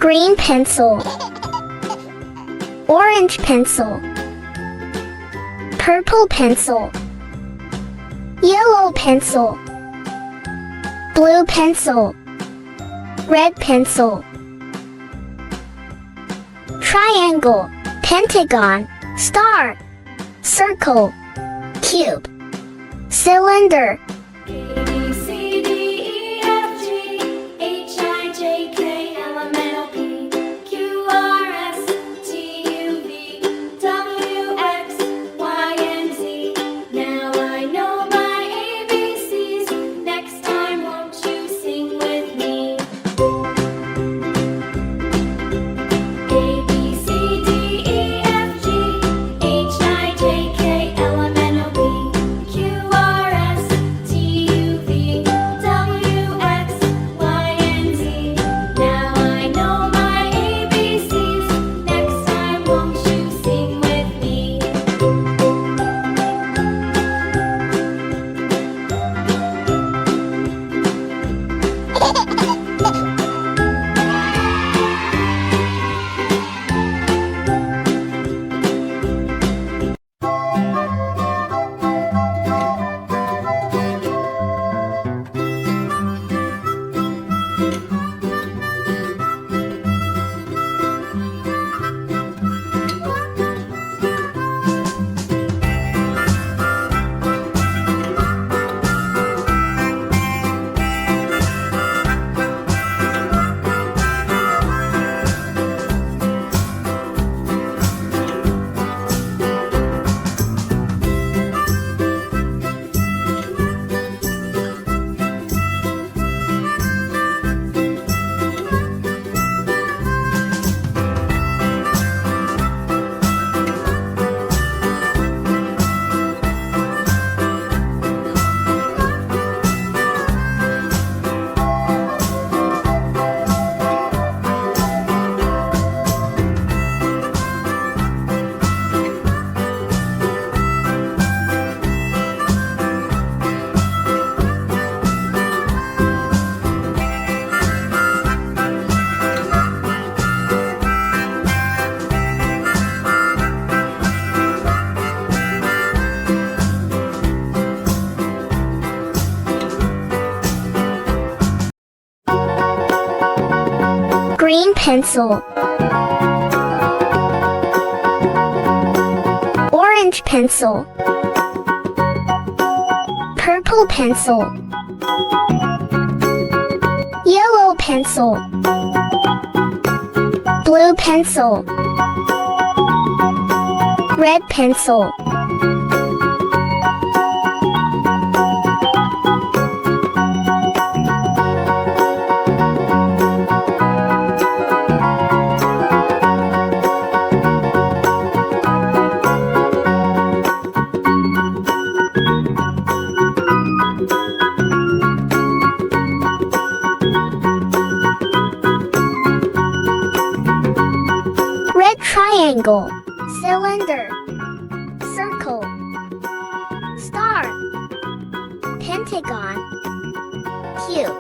Green pencil. Orange pencil. Purple pencil. Yellow pencil. Blue pencil. Red pencil. Triangle, pentagon, star, circle, cube, cylinder. A, B, C, D, E, F, G, H, I, J, K, L, M, N, O, P, Q, R, S, T, U, V, W, X, Y, and Z. Now I know my ABCs. Next time, won't you sing with me? A, B, C, D, E, F, G, H, I, J, K, L, M, N, O, P, Q, R, S, T, U, V, W, X, Y, and Z. Now I know my ABCs. Next time, won't you sing with me? Green pencil. Orange pencil. Purple pencil. Yellow pencil. Blue pencil. Red pencil. Red triangle, cylinder, circle, star, pentagon, cube.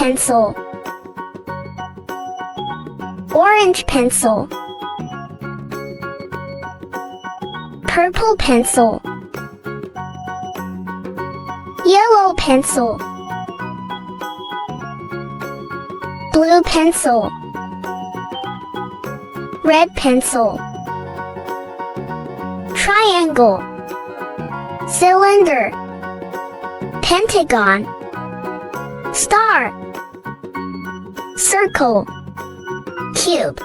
pencil, orange pencil, purple pencil, yellow pencil, blue pencil, red pencil, triangle, cylinder, pentagon, star, circle, cube.